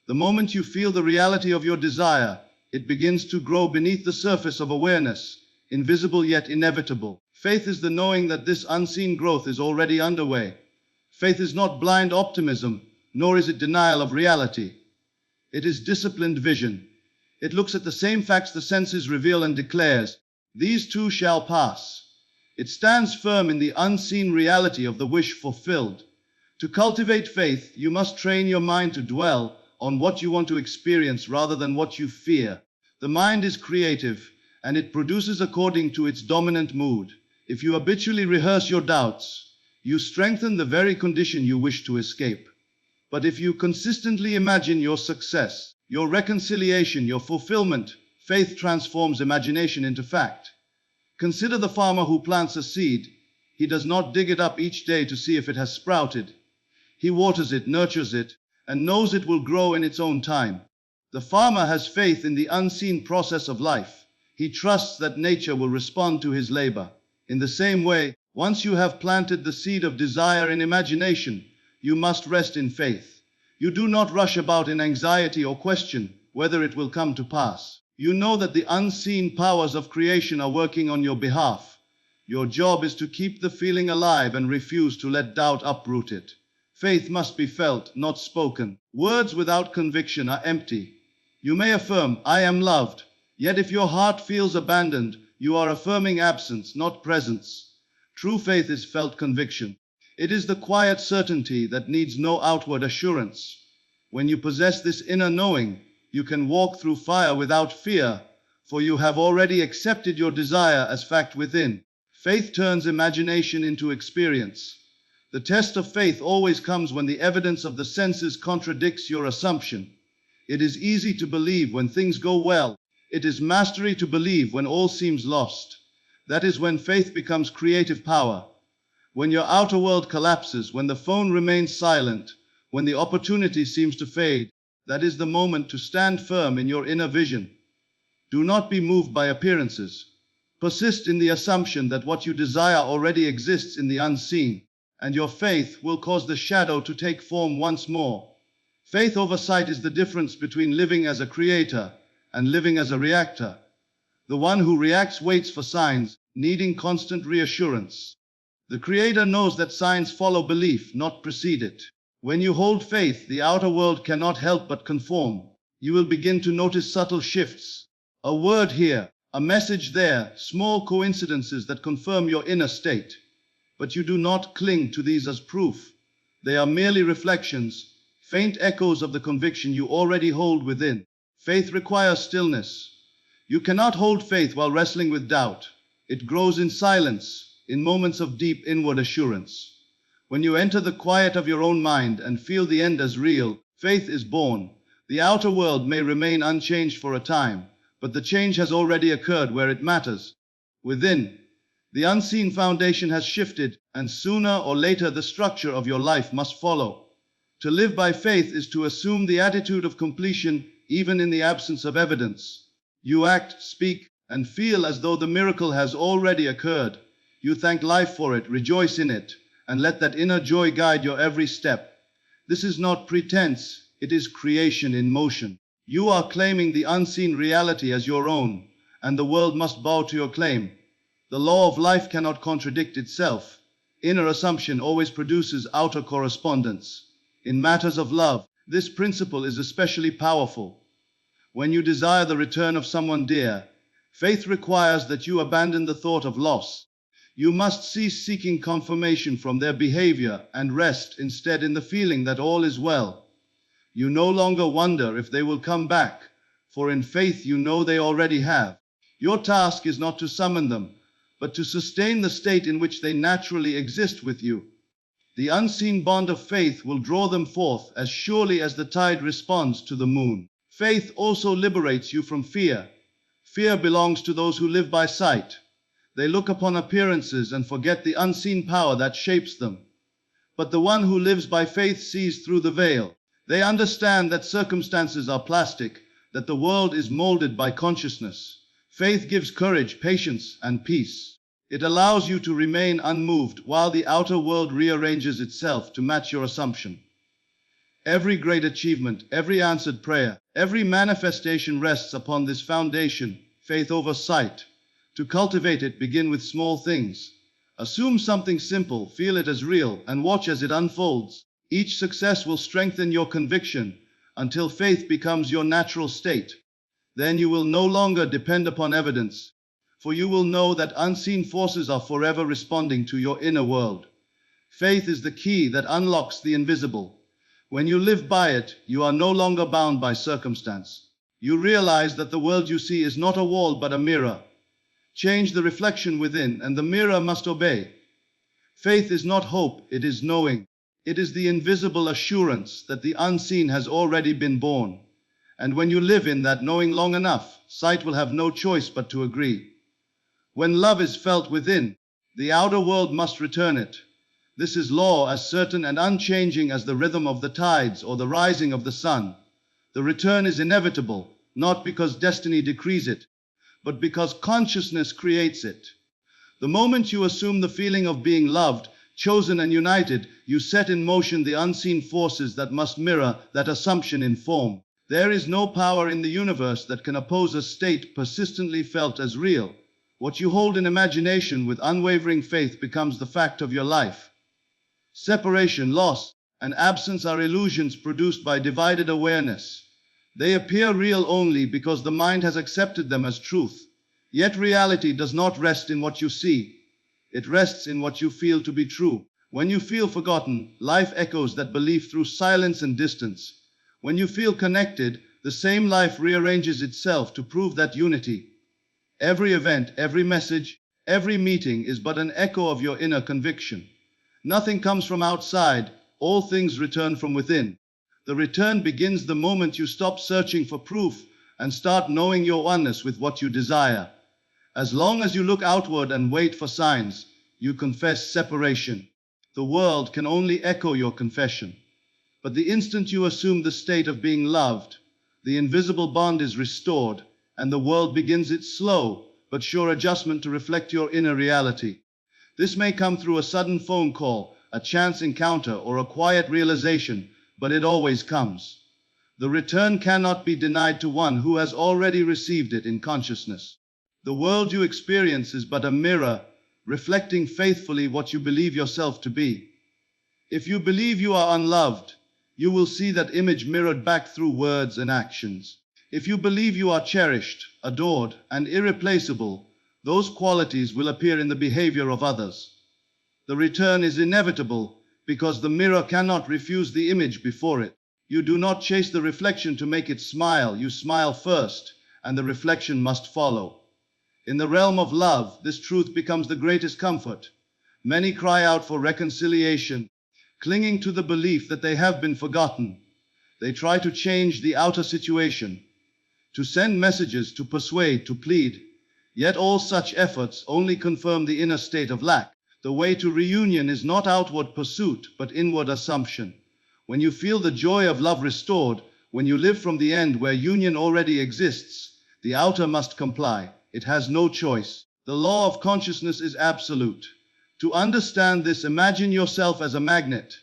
The moment you feel the reality of your desire, it begins to grow beneath the surface of awareness, invisible yet inevitable. Faith is the knowing that this unseen growth is already underway. Faith is not blind optimism, nor is it denial of reality. It is disciplined vision. It looks at the same facts the senses reveal and declares, "These too shall pass." It stands firm in the unseen reality of the wish fulfilled. To cultivate faith, you must train your mind to dwell on what you want to experience rather than what you fear. The mind is creative, and it produces according to its dominant mood. If you habitually rehearse your doubts, you strengthen the very condition you wish to escape. But if you consistently imagine your success, your reconciliation, your fulfillment, faith transforms imagination into fact. Consider the farmer who plants a seed. He does not dig it up each day to see if it has sprouted. He waters it, nurtures it, and knows it will grow in its own time. The farmer has faith in the unseen process of life. He trusts that nature will respond to his labor. In the same way, once you have planted the seed of desire in imagination, you must rest in faith. You do not rush about in anxiety or question whether it will come to pass. You know that the unseen powers of creation are working on your behalf. Your job is to keep the feeling alive and refuse to let doubt uproot it. Faith must be felt, not spoken. Words without conviction are empty. You may affirm, "I am loved," yet if your heart feels abandoned, you are affirming absence, not presence. True faith is felt conviction. It is the quiet certainty that needs no outward assurance. When you possess this inner knowing, you can walk through fire without fear, for you have already accepted your desire as fact within. Faith turns imagination into experience. The test of faith always comes when the evidence of the senses contradicts your assumption. It is easy to believe when things go well. It is mastery to believe when all seems lost. That is when faith becomes creative power. When your outer world collapses, when the phone remains silent, when the opportunity seems to fade, that is the moment to stand firm in your inner vision. Do not be moved by appearances. Persist in the assumption that what you desire already exists in the unseen, and your faith will cause the shadow to take form once more. Faith oversight is the difference between living as a creator and living as a reactor. The one who reacts waits for signs, needing constant reassurance. The Creator knows that signs follow belief, not precede it. When you hold faith, the outer world cannot help but conform. You will begin to notice subtle shifts. A word here, a message there, small coincidences that confirm your inner state. But you do not cling to these as proof. They are merely reflections, faint echoes of the conviction you already hold within. Faith requires stillness. You cannot hold faith while wrestling with doubt. It grows in silence, in moments of deep inward assurance. When you enter the quiet of your own mind and feel the end as real, faith is born. The outer world may remain unchanged for a time, but the change has already occurred where it matters. Within, the unseen foundation has shifted, and sooner or later the structure of your life must follow. To live by faith is to assume the attitude of completion even in the absence of evidence. You act, speak, and feel as though the miracle has already occurred. You thank life for it, rejoice in it, and let that inner joy guide your every step. This is not pretense, it is creation in motion. You are claiming the unseen reality as your own, and the world must bow to your claim. The law of life cannot contradict itself. Inner assumption always produces outer correspondence. In matters of love, this principle is especially powerful. When you desire the return of someone dear, faith requires that you abandon the thought of loss. You must cease seeking confirmation from their behavior and rest instead in the feeling that all is well. You no longer wonder if they will come back, for in faith you know they already have. Your task is not to summon them, but to sustain the state in which they naturally exist with you. The unseen bond of faith will draw them forth as surely as the tide responds to the moon. Faith also liberates you from fear. Fear belongs to those who live by sight. They look upon appearances and forget the unseen power that shapes them. But the one who lives by faith sees through the veil. They understand that circumstances are plastic, that the world is molded by consciousness. Faith gives courage, patience, and peace. It allows you to remain unmoved while the outer world rearranges itself to match your assumption. Every great achievement, every answered prayer, every manifestation rests upon this foundation, faith over sight. To cultivate it, begin with small things. Assume something simple, feel it as real, and watch as it unfolds. Each success will strengthen your conviction until faith becomes your natural state. Then you will no longer depend upon evidence, for you will know that unseen forces are forever responding to your inner world. Faith is the key that unlocks the invisible. When you live by it, you are no longer bound by circumstance. You realize that the world you see is not a wall but a mirror. Change the reflection within, and the mirror must obey. Faith is not hope, it is knowing. It is the invisible assurance that the unseen has already been born. And when you live in that knowing long enough, sight will have no choice but to agree. When love is felt within, the outer world must return it. This is law as certain and unchanging as the rhythm of the tides or the rising of the sun. The return is inevitable, not because destiny decrees it, but because consciousness creates it. The moment you assume the feeling of being loved, chosen and united, you set in motion the unseen forces that must mirror that assumption in form. There is no power in the universe that can oppose a state persistently felt as real. What you hold in imagination with unwavering faith becomes the fact of your life. Separation, loss, and absence are illusions produced by divided awareness. They appear real only because the mind has accepted them as truth. Yet reality does not rest in what you see. It rests in what you feel to be true. When you feel forgotten, life echoes that belief through silence and distance. When you feel connected, the same life rearranges itself to prove that unity. Every event, every message, every meeting is but an echo of your inner conviction. Nothing comes from outside, all things return from within. The return begins the moment you stop searching for proof and start knowing your oneness with what you desire. As long as you look outward and wait for signs, you confess separation. The world can only echo your confession. But the instant you assume the state of being loved, the invisible bond is restored, and the world begins its slow but sure adjustment to reflect your inner reality. This may come through a sudden phone call, a chance encounter, or a quiet realization, but it always comes. The return cannot be denied to one who has already received it in consciousness. The world you experience is but a mirror, reflecting faithfully what you believe yourself to be. If you believe you are unloved, you will see that image mirrored back through words and actions. If you believe you are cherished, adored, and irreplaceable, those qualities will appear in the behavior of others. The return is inevitable because the mirror cannot refuse the image before it. You do not chase the reflection to make it smile, you smile first, and the reflection must follow. In the realm of love, this truth becomes the greatest comfort. Many cry out for reconciliation, clinging to the belief that they have been forgotten. They try to change the outer situation, to send messages, to persuade, to plead. Yet all such efforts only confirm the inner state of lack. The way to reunion is not outward pursuit, but inward assumption. When you feel the joy of love restored, when you live from the end where union already exists, the outer must comply. It has no choice. The law of consciousness is absolute. To understand this, imagine yourself as a magnet.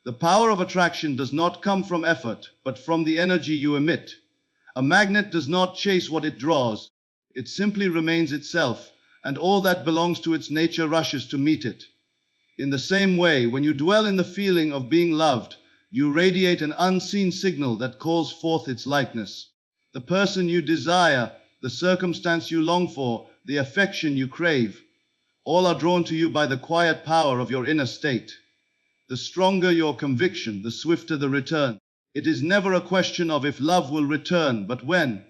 The power of attraction does not come from effort, but from the energy you emit. A magnet does not chase what it draws. It simply remains itself, and all that belongs to its nature rushes to meet it. In the same way, when you dwell in the feeling of being loved, you radiate an unseen signal that calls forth its likeness. The person you desire, the circumstance you long for, the affection you crave, all are drawn to you by the quiet power of your inner state. The stronger your conviction, the swifter the return. It is never a question of if love will return, but when.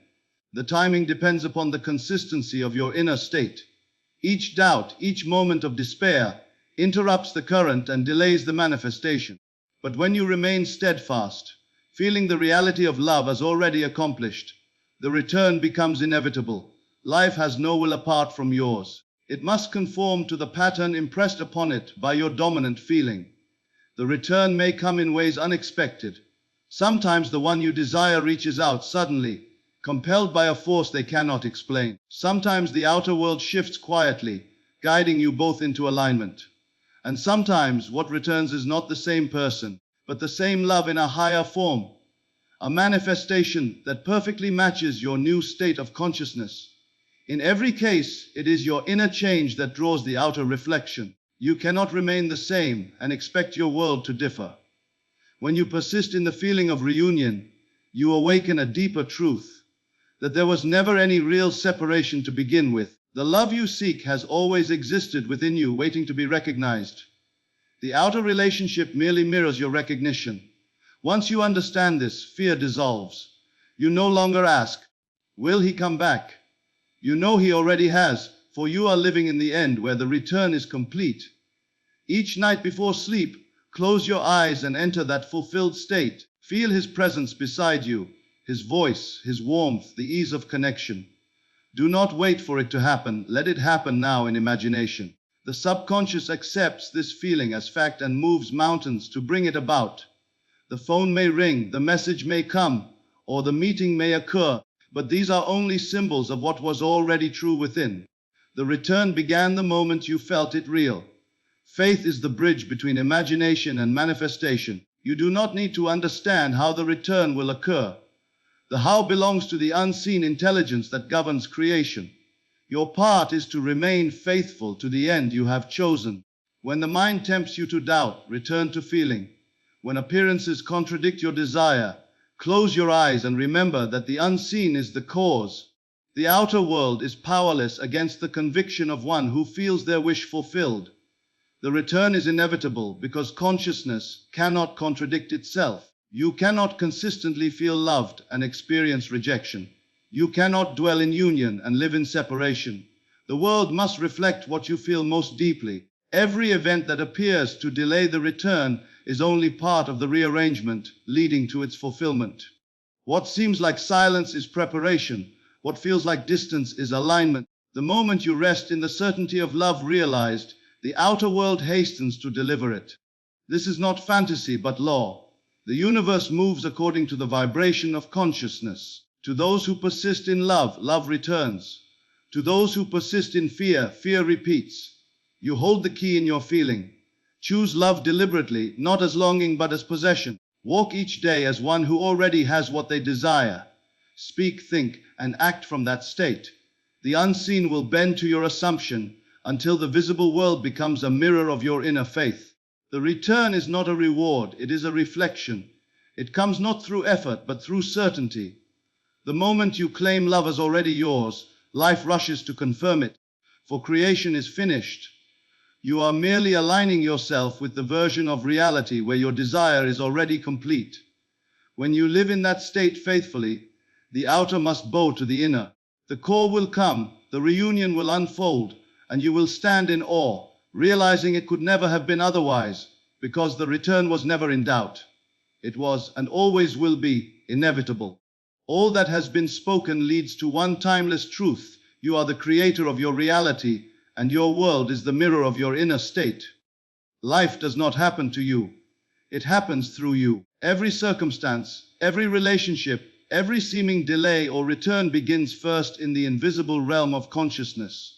The timing depends upon the consistency of your inner state. Each doubt, each moment of despair, interrupts the current and delays the manifestation. But when you remain steadfast, feeling the reality of love as already accomplished, the return becomes inevitable. Life has no will apart from yours. It must conform to the pattern impressed upon it by your dominant feeling. The return may come in ways unexpected. Sometimes the one you desire reaches out suddenly, compelled by a force they cannot explain. Sometimes the outer world shifts quietly, guiding you both into alignment. And sometimes what returns is not the same person, but the same love in a higher form, a manifestation that perfectly matches your new state of consciousness. In every case, it is your inner change that draws the outer reflection. You cannot remain the same and expect your world to differ. When you persist in the feeling of reunion, you awaken a deeper truth, that there was never any real separation to begin with. The love you seek has always existed within you, waiting to be recognized. The outer relationship merely mirrors your recognition. Once you understand this, fear dissolves. You no longer ask, will he come back? You know he already has, for you are living in the end where the return is complete. Each night before sleep, close your eyes and enter that fulfilled state. Feel his presence beside you, his voice, his warmth, the ease of connection. Do not wait for it to happen, let it happen now in imagination. The subconscious accepts this feeling as fact and moves mountains to bring it about. The phone may ring, the message may come, or the meeting may occur, but these are only symbols of what was already true within. The return began the moment you felt it real. Faith is the bridge between imagination and manifestation. You do not need to understand how the return will occur. The how belongs to the unseen intelligence that governs creation. Your part is to remain faithful to the end you have chosen. When the mind tempts you to doubt, return to feeling. When appearances contradict your desire, close your eyes and remember that the unseen is the cause. The outer world is powerless against the conviction of one who feels their wish fulfilled. The return is inevitable because consciousness cannot contradict itself. You cannot consistently feel loved and experience rejection. You cannot dwell in union and live in separation. The world must reflect what you feel most deeply. Every event that appears to delay the return is only part of the rearrangement leading to its fulfillment. What seems like silence is preparation. What feels like distance is alignment. The moment you rest in the certainty of love realized, the outer world hastens to deliver it. This is not fantasy but law. The universe moves according to the vibration of consciousness. To those who persist in love, love returns. To those who persist in fear, fear repeats. You hold the key in your feeling. Choose love deliberately, not as longing but as possession. Walk each day as one who already has what they desire. Speak, think, and act from that state. The unseen will bend to your assumption until the visible world becomes a mirror of your inner faith. The return is not a reward, it is a reflection. It comes not through effort, but through certainty. The moment you claim love as already yours, life rushes to confirm it, for creation is finished. You are merely aligning yourself with the version of reality where your desire is already complete. When you live in that state faithfully, the outer must bow to the inner. The call will come, the reunion will unfold, and you will stand in awe, realizing it could never have been otherwise, because the return was never in doubt. It was, and always will be, inevitable. All that has been spoken leads to one timeless truth. You are the creator of your reality, and your world is the mirror of your inner state. Life does not happen to you. It happens through you. Every circumstance, every relationship, every seeming delay or return begins first in the invisible realm of consciousness.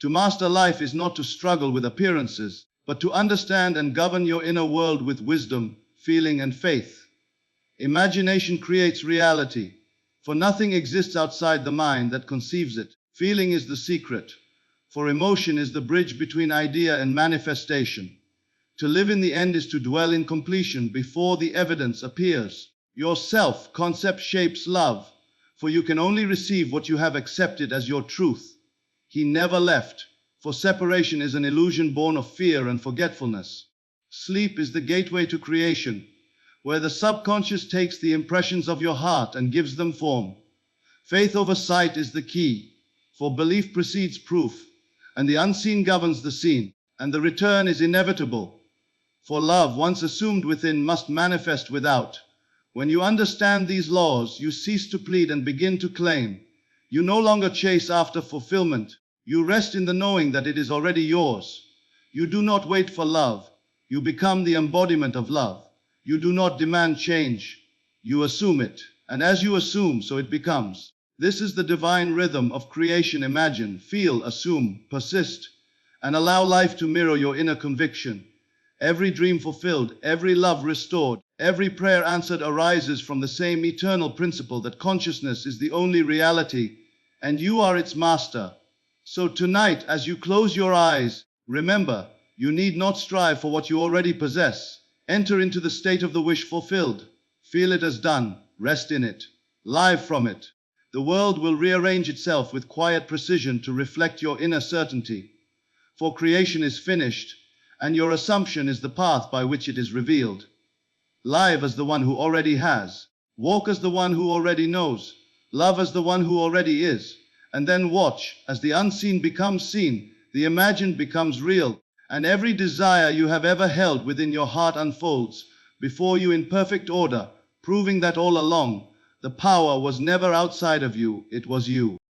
To master life is not to struggle with appearances, but to understand and govern your inner world with wisdom, feeling, and faith. Imagination creates reality, for nothing exists outside the mind that conceives it. Feeling is the secret, for emotion is the bridge between idea and manifestation. To live in the end is to dwell in completion before the evidence appears. Your self-concept shapes love, for you can only receive what you have accepted as your truth. He never left, for separation is an illusion born of fear and forgetfulness. Sleep is the gateway to creation, where the subconscious takes the impressions of your heart and gives them form. Faith over sight is the key, for belief precedes proof, and the unseen governs the seen, and the return is inevitable. For love, once assumed within, must manifest without. When you understand these laws, you cease to plead and begin to claim. You no longer chase after fulfillment. You rest in the knowing that it is already yours. You do not wait for love. You become the embodiment of love. You do not demand change. You assume it. And as you assume, so it becomes. This is the divine rhythm of creation. Imagine, feel, assume, persist, and allow life to mirror your inner conviction. Every dream fulfilled, every love restored, every prayer answered arises from the same eternal principle that consciousness is the only reality, and you are its master. So tonight, as you close your eyes, remember, you need not strive for what you already possess. Enter into the state of the wish fulfilled. Feel it as done. Rest in it. Live from it. The world will rearrange itself with quiet precision to reflect your inner certainty. For creation is finished, and your assumption is the path by which it is revealed. Live as the one who already has. Walk as the one who already knows. Love as the one who already is. And then watch as the unseen becomes seen, the imagined becomes real, and every desire you have ever held within your heart unfolds before you in perfect order, proving that all along, the power was never outside of you, it was you.